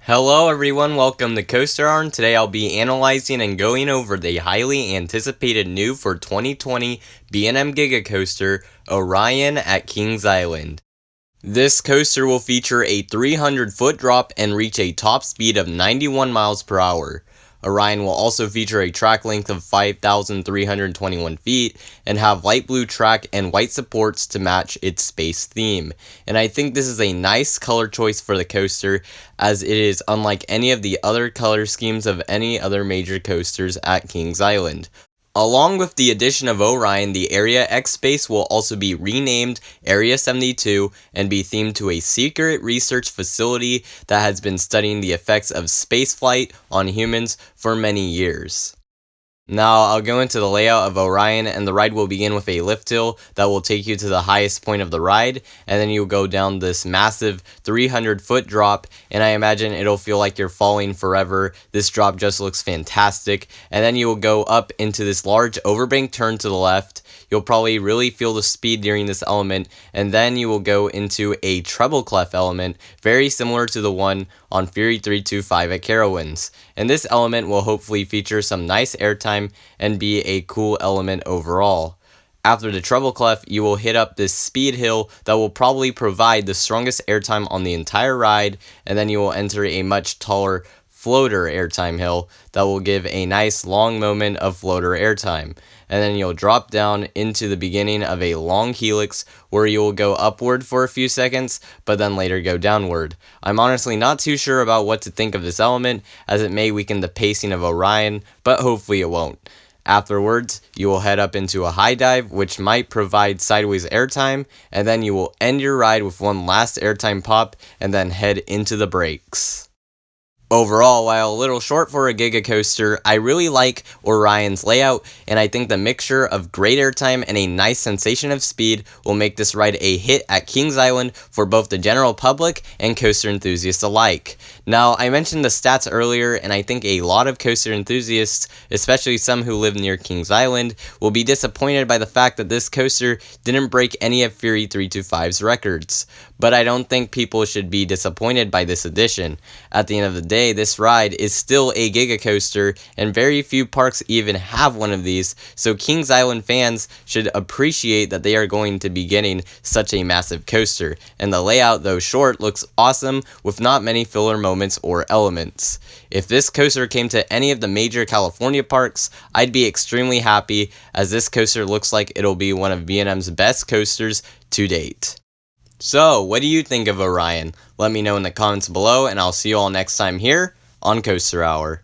Hello everyone, welcome to Coaster Hour, and today I'll be analyzing and going over the highly anticipated new for 2020 B&M Giga Coaster, Orion at Kings Island. This coaster will feature a 300-foot drop and reach a top speed of 91 miles per hour. Orion will also feature a track length of 5,321 feet and have light blue track and white supports to match its space theme. And I think this is a nice color choice for the coaster, as it is unlike any of the other color schemes of any other major coasters at Kings Island. Along with the addition of Orion, the Area X space will also be renamed Area 72 and be themed to a secret research facility that has been studying the effects of spaceflight on humans for many years. Now I'll go into the layout of Orion, and the ride will begin with a lift hill that will take you to the highest point of the ride, and then you'll go down this massive 300-foot drop, and I imagine it'll feel like you're falling forever. This drop just looks fantastic, and then you will go up into this large overbank turn to the left. You'll probably really feel the speed during this element, and then you will go into a treble clef element, very similar to the one on Fury 325 at Carowinds. And this element will hopefully feature some nice airtime and be a cool element overall. After the treble clef, you will hit up this speed hill that will probably provide the strongest airtime on the entire ride, and then you will enter a much taller floater airtime hill that will give a nice long moment of floater airtime. And then you'll drop down into the beginning of a long helix where you will go upward for a few seconds, but then later go downward. I'm honestly not too sure about what to think of this element, as it may weaken the pacing of Orion, but hopefully it won't. Afterwards, you will head up into a high dive, which might provide sideways airtime, and then you will end your ride with one last airtime pop, and then head into the brakes. Overall, while a little short for a Giga Coaster, I really like Orion's layout, and I think the mixture of great airtime and a nice sensation of speed will make this ride a hit at Kings Island for both the general public and coaster enthusiasts alike. Now, I mentioned the stats earlier, and I think a lot of coaster enthusiasts, especially some who live near Kings Island, will be disappointed by the fact that this coaster didn't break any of Fury 325's records. But I don't think people should be disappointed by this addition. At the end of the day, this ride is still a Giga Coaster, and very few parks even have one of these, so Kings Island fans should appreciate that they are going to be getting such a massive coaster. And the layout, though short, looks awesome with not many filler moments or elements. If this coaster came to any of the major California parks, I'd be extremely happy, as this coaster looks like it'll be one of B&M's best coasters to date. So, what do you think of Orion? Let me know in the comments below, and I'll see you all next time here on Coaster Hour.